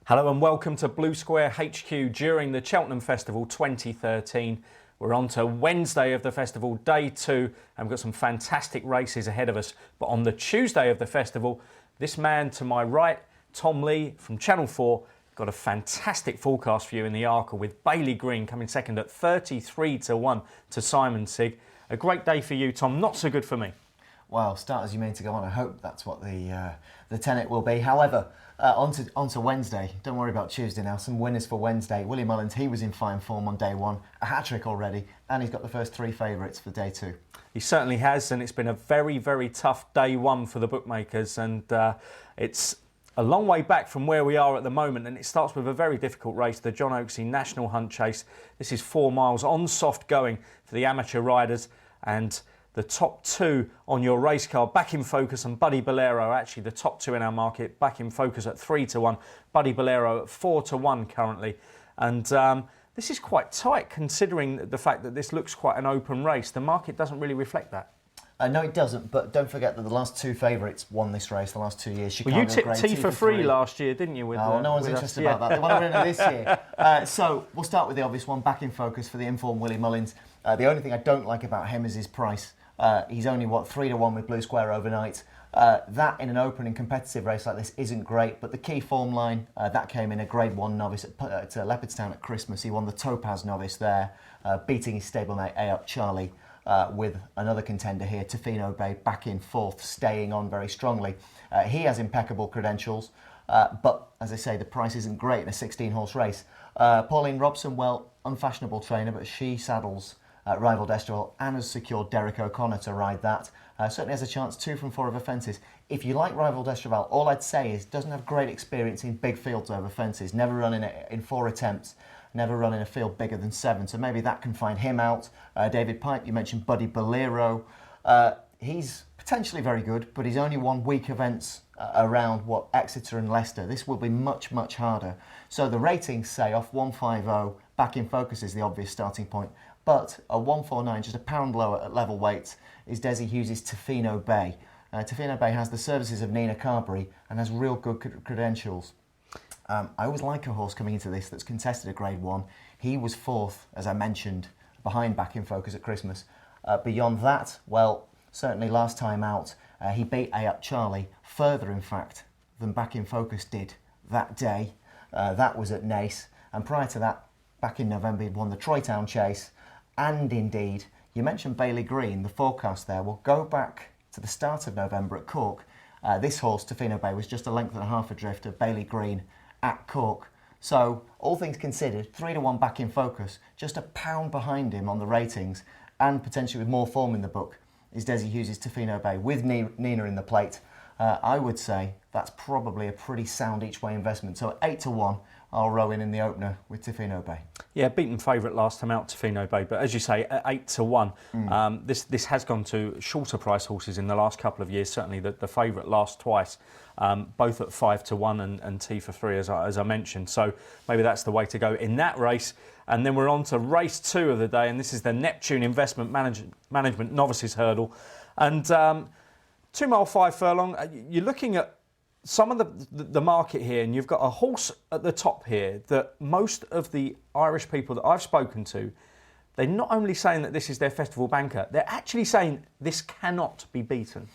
Hello and welcome to Blue Square HQ during the Cheltenham Festival 2013. We're on to Wednesday of the festival, day 2, and we've got some fantastic races ahead of us. But on the Tuesday of the festival, this man to my right, Tom Lee from Channel 4, got a fantastic forecast for you in the Alger with Bailey Green coming second at 33-1 to Simon Sig. A great day for you, Tom, not so good for me. Well, start as you mean to go on. I hope that's what the tenet will be. However, on to Wednesday. Don't worry about Tuesday now. Some winners for Wednesday. Willie Mullins, he was in fine form on day 1. A hat-trick already. And he's got the first 3 favourites for day 2. He certainly has, and it's been a very, very tough day 1 for the bookmakers. And it's a long way back from where we are at the moment, and it starts with a very difficult race, the John Oaksey National Hunt Chase. This is 4 miles on soft going for the amateur riders, and the top 2 on your race card, Back in Focus and Buddy Bolero, actually the top 2 in our market. Back in Focus at 3-1, Buddy Bolero at 4-1 currently. And this is quite tight considering the fact that this looks quite an open race. The market doesn't really reflect that. No, it doesn't, but don't forget that the last 2 favourites won this race the last 2 years. Well, you tipped T for free last year, didn't you? No one's interested about that. They want to win it this year. So we'll start with the obvious one, Back in Focus for the informed Willie Mullins. The only thing I don't like about him is his price. He's only, 3-1 with Blue Square overnight. That in an open and competitive race like this isn't great, but the key form line, that came in a Grade 1 novice at Leopardstown at Christmas. He won the Topaz novice there, beating his stablemate A-Up Charlie with another contender here, Tofino Bay, back in 4th, staying on very strongly. He has impeccable credentials, but as I say, the price isn't great in a 16-horse race. Pauline Robson, well, unfashionable trainer, but she saddles Rival Destrel and has secured Derek O'Connor to ride that. Certainly has a chance 2 from 4 over fences. If you like Rival Destrel, all I'd say is doesn't have great experience in big fields over fences. Never run in 4 attempts. Never run in a field bigger than 7. So maybe that can find him out. David Pipe, you mentioned Buddy Bolero. He's potentially very good, but he's only won weak events around Exeter and Leicester. This will be much, much harder. So the ratings say off 150, Back in Focus is the obvious starting point. But a 149, just a pound lower at level weights, is Desi Hughes' Tofino Bay. Tofino Bay has the services of Nina Carberry and has real good credentials. I always like a horse coming into this that's contested a Grade 1. He was 4th, as I mentioned, behind Back in Focus at Christmas. Beyond that, well, certainly last time out, he beat A-Up Charlie further, in fact, than Back in Focus did that day. That was at Naas. And prior to that, back in November, he'd won the Troy Town Chase. And indeed, you mentioned Bailey Green, the forecast there. We'll go back to the start of November at Cork. This horse, Tofino Bay, was just a length and a half adrift of Bailey Green at Cork. So, all things considered, 3-1 Back in Focus, just a pound behind him on the ratings, and potentially with more form in the book, is Desi Hughes' Tofino Bay, with Nina in the plate. I would say that's probably a pretty sound each-way investment. So at 8-1, I'll row in the opener with Tofino Bay. Yeah, beaten favourite last time out, Tofino Bay. But as you say, at 8-1, this has gone to shorter price horses in the last couple of years. Certainly the favourite last twice, both at 5-1 and T for 3, as I mentioned. So maybe that's the way to go in that race. And then we're on to race 2 of the day, and this is the Neptune Investment Management Novices Hurdle. And 2 mile 5 furlong, you're looking at some of the market here, and you've got a horse at the top here that most of the Irish people that I've spoken to, they're not only saying that this is their festival banker, they're actually saying this cannot be beaten.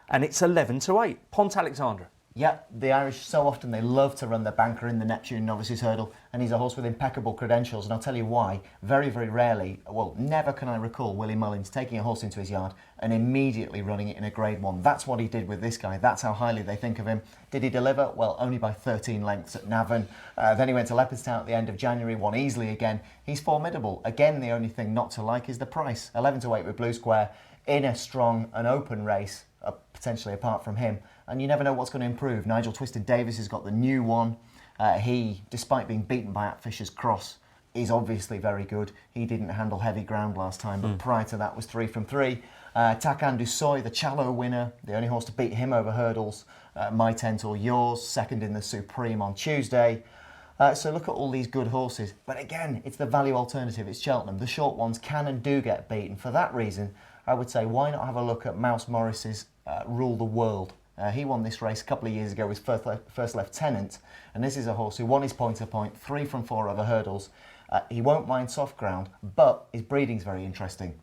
And it's 11-8, Pont Alexandra. Yeah, the Irish, so often they love to run their banker in the Neptune Novices Hurdle, and he's a horse with impeccable credentials, and I'll tell you why. Very, very rarely, well, never can I recall Willie Mullins taking a horse into his yard and immediately running it in a Grade 1. That's what he did with this guy. That's how highly they think of him. Did he deliver? Well, only by 13 lengths at Navan. Then he went to Leopardstown at the end of January, won easily again. He's formidable. Again, the only thing not to like is the price. 11-8 with Blue Square in a strong and open race, potentially apart from him. And you never know what's going to improve. Nigel Twisted Davis has got the new one. He, despite being beaten by Fisher's Cross, is obviously very good. He didn't handle heavy ground last time, but prior to that was 3 from 3. Takan Dusoy, the Challow winner, the only horse to beat him over hurdles. My Tent or Yours, second in the Supreme on Tuesday. So look at all these good horses. But again, it's the value alternative. It's Cheltenham. The short ones can and do get beaten. For that reason, I would say, why not have a look at Mouse Morris's Rule the World He won this race a couple of years ago with First Lieutenant, and this is a horse who won his point-to-point, 3 from 4 over hurdles. He won't mind soft ground, but his breeding's very interesting.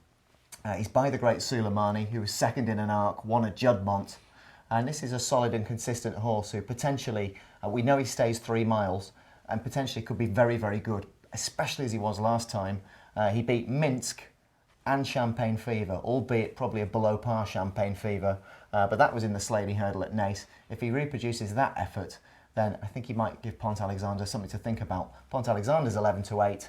He's by the great Suleimani, who was second in an arc, won a Juddmonte, and this is a solid and consistent horse who potentially, we know he stays 3 miles, and potentially could be very, very good, especially as he was last time. He beat Minsk and Champagne Fever, albeit probably a below par Champagne Fever, but that was in the Slaley hurdle at Naas. If he reproduces that effort, then I think he might give Pont Alexander something to think about. Pont Alexander's 11-8,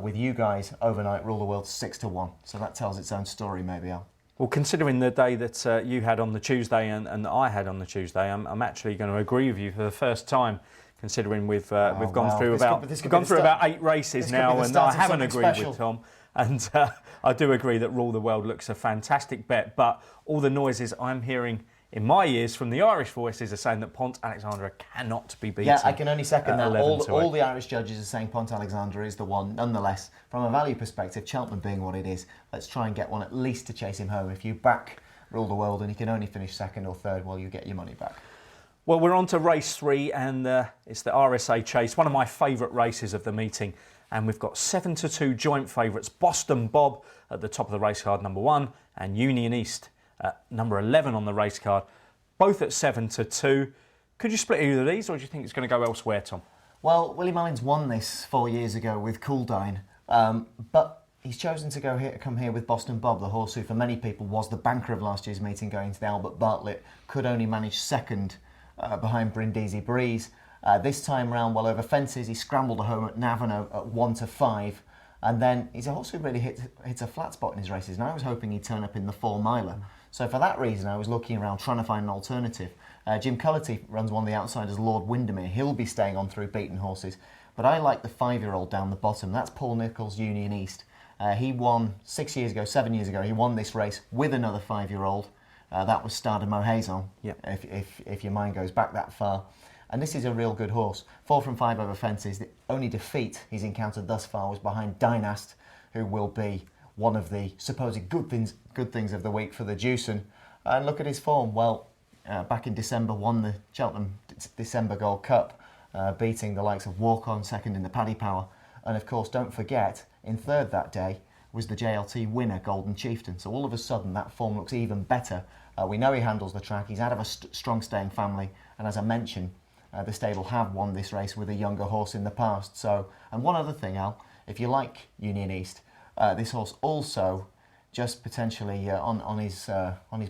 with you guys overnight Rule the World 6-1, so that tells its own story maybe, Al. Well, considering the day that you had on the Tuesday and I had on the Tuesday, I'm actually going to agree with you for the first time. Considering we've gone through about 8 races now, and I haven't agreed with Tom. And I do agree that Rule the World looks a fantastic bet, but all the noises I'm hearing in my ears from the Irish voices are saying that Pont Alexander cannot be beaten. Yeah, I can only second that. All the Irish judges are saying Pont Alexander is the one. Nonetheless, from a value perspective, Cheltenham being what it is, let's try and get one at least to chase him home. If you back Rule the World and he can only finish 2nd or 3rd, well, you get your money back. Well, we're on to race 3, and it's the RSA Chase, one of my favourite races of the meeting. And we've got 7-2 joint favourites, Boston Bob at the top of the race card, number 1, and Union East at number 11 on the race card, both at 7-2. Could you split either of these, or do you think it's going to go elsewhere, Tom? Well, Willie Mullins won this 4 years ago with Couldine, but he's chosen to come here with Boston Bob, the horse who for many people was the banker of last year's meeting going to the Albert Bartlett, could only manage 2nd behind Brindisi Breeze. This time round, well over fences, he scrambled home at Navan at 1-5, and then he's a horse who really hits a flat spot in his races, and I was hoping he'd turn up in the 4-miler. So for that reason, I was looking around trying to find an alternative. Jim Cullity runs one of the outsiders, Lord Windermere. He'll be staying on through beaten horses, but I like the 5-year-old down the bottom. That's Paul Nicholls, Union East. He won 7 years ago, he won this race with another 5-year-old. That was Stade de Mohaison, yep. if your mind goes back that far. And this is a real good horse. 4 from 5 over fences. The only defeat he's encountered thus far was behind Dynast, who will be one of the supposed good things of the week for the Jewson. And look at his form. Well, back in December, won the Cheltenham December Gold Cup, beating the likes of Walk-On, 2nd in the Paddy Power. And of course, don't forget, in 3rd that day was the JLT winner, Golden Chieftain. So all of a sudden, that form looks even better. We know he handles the track. He's out of a strong staying family. And as I mentioned, the stable have won this race with a younger horse in the past. So, and one other thing, Al, if you like Union East, this horse also just potentially on his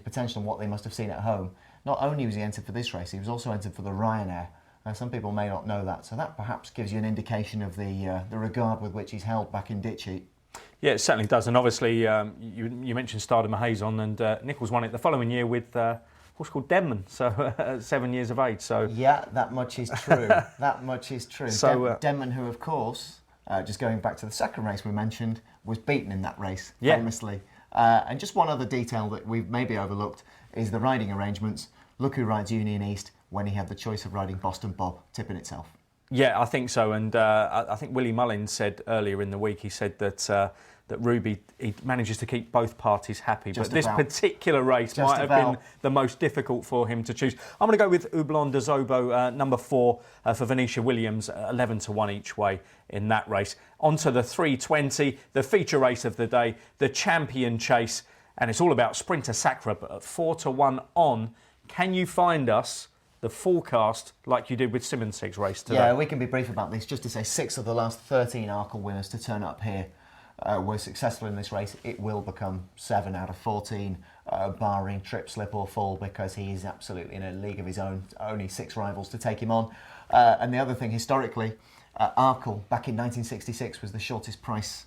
potential and what they must have seen at home. Not only was he entered for this race, he was also entered for the Ryanair. Some people may not know that, so that perhaps gives you an indication of the regard with which he's held back in Ditchy. Yeah, it certainly does, and obviously you mentioned Stade de Mohaison, and Nicholls won it the following year with a horse called Denman, so at 7 years of age. So yeah, that much is true. That much is true. So Denman, who of course, just going back to the second race we mentioned, was beaten in that race famously. And just one other detail that we've maybe overlooked is the riding arrangements. Look who rides Union East when he had the choice of riding Boston Bob, tipping itself. Yeah, I think so, and I think Willie Mullins said earlier in the week, he said that Ruby, he manages to keep both parties happy, but this particular race might have been the most difficult for him to choose. I'm going to go with Houblon de Zobo, number 4 for Venetia Williams, 11-1 each way in that race. On to the 320, the feature race of the day, the Champion Chase, and it's all about Sprinter Sacre, but at 4-1 on. Can you find us the forecast like you did with Simonsig's race today? Yeah, we can be brief about this. Just to say, 6 of the last 13 Arkle winners to turn up here were successful in this race. It will become 7 out of 14, barring trip, slip or fall, because he is absolutely in a league of his own. Only 6 rivals to take him on. And the other thing, historically, Arkle, back in 1966, was the shortest price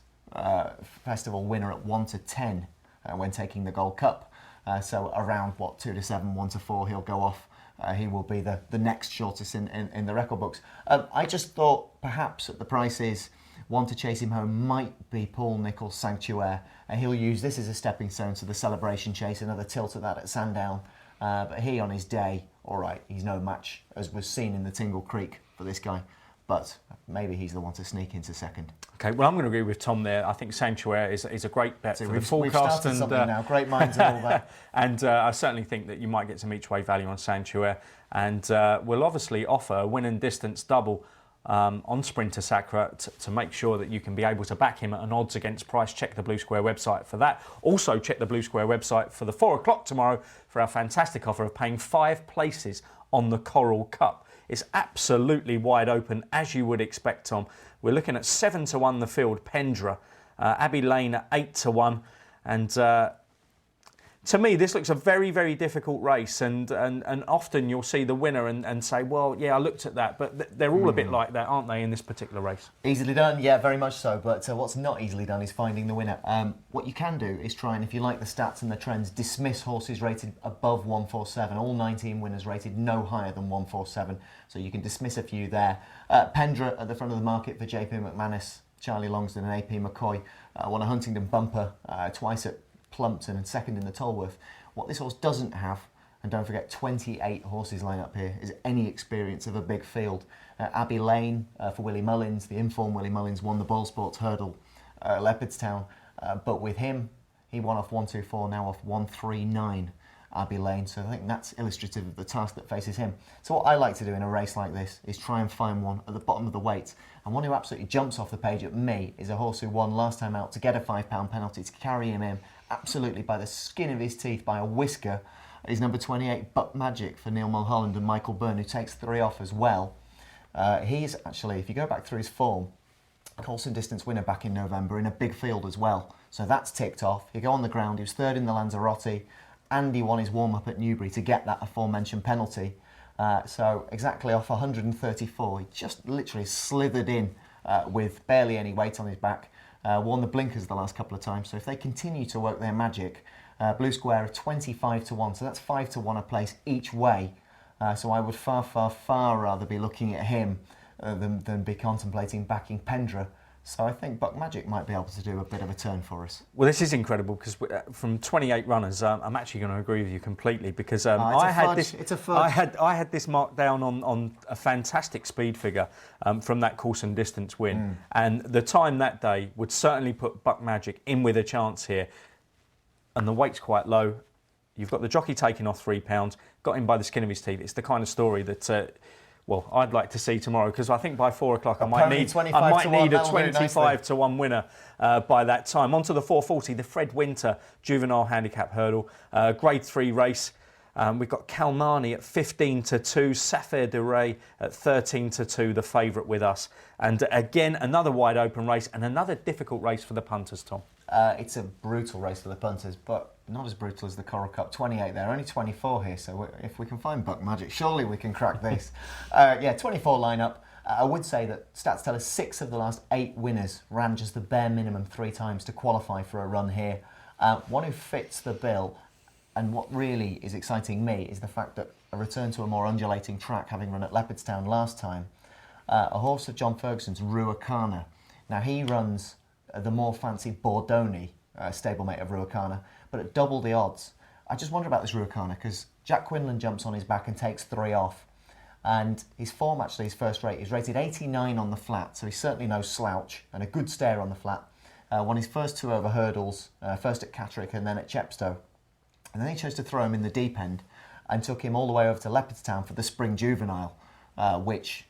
festival winner at 1-10 when taking the Gold Cup. So around, 2-7, 1-4, he'll go off. He will be the next shortest in the record books. I just thought perhaps at the prices, one to chase him home might be Paul Nicholls' Sanctuaire. He'll use this as a stepping stone to the Celebration Chase, another tilt at that at Sandown. But he on his day, all right, he's no match, as was seen in the Tingle Creek for this guy. but maybe he's the one to sneak into second. Okay, well, I'm going to agree with Tom there. I think Sanctuary is a great bet for the forecast. We've started something now. Great minds and all that. And I certainly think that you might get some each-way value on Sanctuary. And we'll obviously offer a win and distance double on Sprinter Sacre to make sure that you can be able to back him at an odds against price. Check the Blue Square website for that. Also, check the Blue Square website for the 4 o'clock tomorrow for our fantastic offer of paying 5 places on the Coral Cup. It's absolutely wide open, as you would expect, Tom. We're looking at 7 to 1 the field, Pendra. Abbey Lane at 8 to 1. And to me, this looks a very, very difficult race. And often you'll see the winner and say, well, yeah, I looked at that. But they're all a bit like that, aren't they, in this particular race? Easily done, yeah, very much so. But what's not easily done is finding the winner. What you can do is try and, if you like the stats and the trends, dismiss horses rated above 147. All 19 winners rated no higher than 147. So you can dismiss a few there. Pendra at the front of the market for JP McManus, Charlie Longsdon and AP McCoy. Won a Huntingdon bumper twice at Plumpton and second in the Tolworth. What this horse doesn't have, and don't forget 28 horses line up here, is any experience of a big field. Abbey Lane for Willie Mullins, the informed Willie Mullins, won the Boyle Sports Hurdle at Leopardstown, but with him, he won off 124, now off 139. Abbey Lane, so I think that's illustrative of the task that faces him. So what I like to do in a race like this is try and find one at the bottom of the weights, and one who absolutely jumps off the page at me is a horse who won last time out to get a £5 penalty to carry him in absolutely by the skin of his teeth, by a whisker. Is number 28 Buck Magic for Neil Mulholland and Michael Byrne, who takes 3 off as well. He's actually, if you go back through his form, Colson distance winner back in November in a big field as well, so that's ticked off. He go on the ground, he was third in the Lanzarote, and he won his warm-up at Newbury to get that aforementioned penalty. So exactly off 134, he just literally slithered in with barely any weight on his back. Won the blinkers the last couple of times, so if they continue to work their magic, Blue Square are 25 to 1, so that's 5 to 1 a place each way. So I would far, far, far rather be looking at him than be contemplating backing Pendra. So I think Buck Magic might be able to do a bit of a turn for us. Well, this is incredible because from 28 runners, I'm actually going to agree with you completely because I had this marked down on a fantastic speed figure from that course and distance win, and the time that day would certainly put Buck Magic in with a chance here. And the weight's quite low. You've got the jockey taking off £3, got him by the skin of his teeth. It's the kind of story that. Well, I'd like to see tomorrow because I think by 4 o'clock I might need a 25 to 1 winner by that time. On to the 440, the Fred Winter Juvenile Handicap Hurdle, Grade 3 race. We've got Kalmani at 15 to 2, Sapphire de Ray at 13 to 2, the favourite with us. And again, another wide open race and another difficult race for the punters, Tom. It's a brutal race for the punters, but not as brutal as the Coral Cup. 28 there, only 24 here, so if we can find Buck Magic, surely we can crack this. 24 lineup. I would say that stats tell us 6 of the last 8 winners ran just the bare minimum 3 times to qualify for a run here. One who fits the bill, and what really is exciting me, is the fact that a return to a more undulating track, having run at Leopardstown last time, a horse of John Ferguson's, Ruacana. Now he runs the more fancy Bordoni, stablemate of Ruacana, but at double the odds. I just wonder about this Ruacana because Jack Quinlan jumps on his back and takes 3 off. And his form, actually, his first rate, is rated 89 on the flat, so he's certainly no slouch, and a good stare on the flat. Won his first 2 over hurdles, first at Catterick and then at Chepstow. And then he chose to throw him in the deep end and took him all the way over to Leopardstown for the Spring Juvenile, which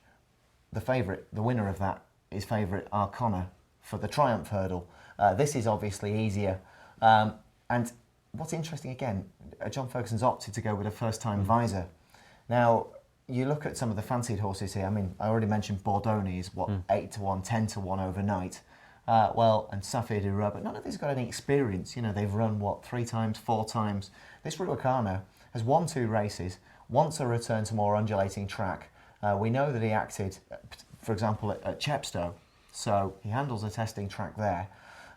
the favourite, the winner of that, is favourite Arcona for the Triumph Hurdle. This is obviously easier. And what's interesting again, John Ferguson's opted to go with a first-time visor. Now, you look at some of the fancied horses here. I mean, I already mentioned Bordoni is 8 to 1, 10 to 1 overnight. And Sapphire de Ray, but none of these have got any experience. You know, they've run, 3 times, 4 times. This Ruacana has won 2 races, wants a return to more undulating track. We know that he acted, for example, at Chepstow, so he handles a testing track there.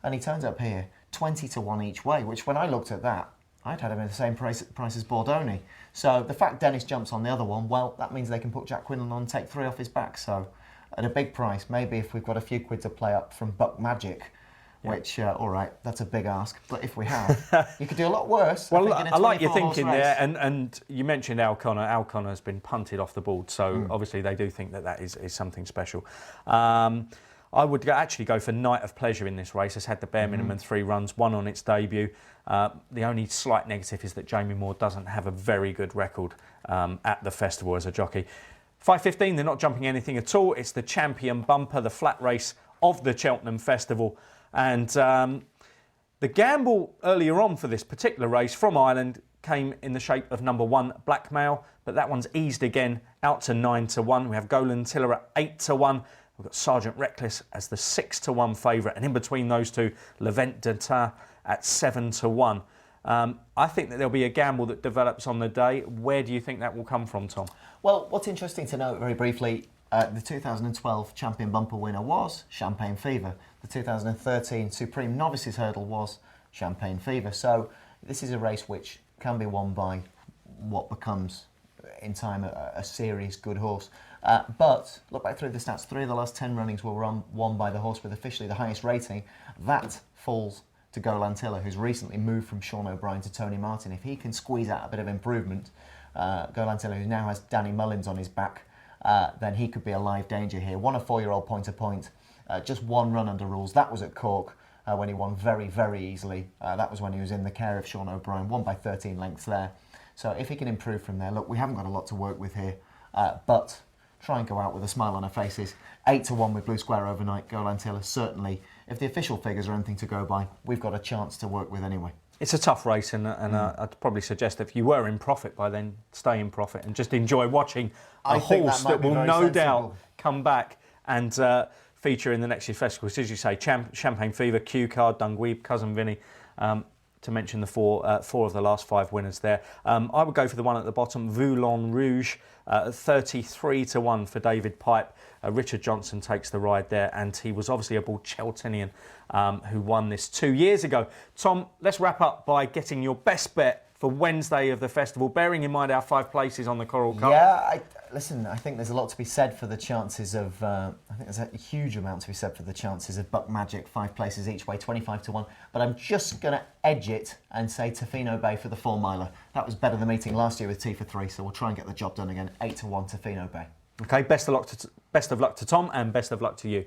And he turns up here, 20 to 1 each way, which when I looked at that, I'd had him at the same price as Bordoni. So the fact Dennis jumps on the other one, well, that means they can put Jack Quinlan on and take 3 off his back. So at a big price, maybe if we've got a few quid to play up from Buck Magic, which, all right, that's a big ask. But if we have, you could do a lot worse. Well, I like your thinking there. And you mentioned Al Connor. Al Connor has been punted off the board, so obviously they do think that is something special. I would actually go for Night of Pleasure in this race. It's had the bare minimum 3 runs, 1 on its debut. The only slight negative is that Jamie Moore doesn't have a very good record at the festival as a jockey. 5:15, they're not jumping anything at all. It's the Champion Bumper, the flat race of the Cheltenham Festival. And the gamble earlier on for this particular race from Ireland came in the shape of number 1, Blackmail, but that one's eased again out to 9-1. We have Golan Tiller at 8-1. We've got Sergeant Reckless as the 6-1 favourite, and in between those two, Levent d'Etat at 7-1. I think that there'll be a gamble that develops on the day. Where do you think that will come from, Tom? Well, what's interesting to note very briefly, the 2012 Champion Bumper winner was Champagne Fever. The 2013 Supreme Novices Hurdle was Champagne Fever. So this is a race which can be won by what becomes in time a series good horse. But look back through the stats, 3 of the last 10 runnings were won by the horse with officially the highest rating. That falls to Golan Tiller, who's recently moved from Sean O'Brien to Tony Martin. If he can squeeze out a bit of improvement, Golan Tiller, who now has Danny Mullins on his back, then he could be a live danger here. Won a 4-year-old point-to-point, just 1 run under rules. That was at Cork when he won very, very easily. That was when he was in the care of Sean O'Brien, won by 13 lengths there. So if he can improve from there, look, we haven't got a lot to work with here, but try and go out with a smile on our faces. 8-1 with Blue Square overnight. Golan Tiller, certainly, if the official figures are anything to go by, we've got a chance to work with anyway. It's a tough race, and I'd probably suggest if you were in profit by then, stay in profit and just enjoy watching a horse that will no doubt come back and feature in the next year's festival. As you say, Champagne Fever, Q Card, Dunguib, Cousin Vinny, to mention the four of the last 5 winners there. I would go for the one at the bottom, Voulon Rouge, 33-1 for David Pipe. Richard Johnson takes the ride there, and he was obviously a Bull Cheltenian who won this 2 years ago. Tom, let's wrap up by getting your best bet for Wednesday of the festival, bearing in mind our 5 places on the Coral Cup. Yeah, listen, I think there's a lot to be said for the chances of, I think there's a huge amount to be said for the chances of Buck Magic, 5 places each way, 25-1. But I'm just going to edge it and say Tofino Bay for the 4-miler. That was better than meeting last year with T for 3, so we'll try and get the job done again. 8-1 Tofino Bay. Okay, best of luck to Tom, and best of luck to you.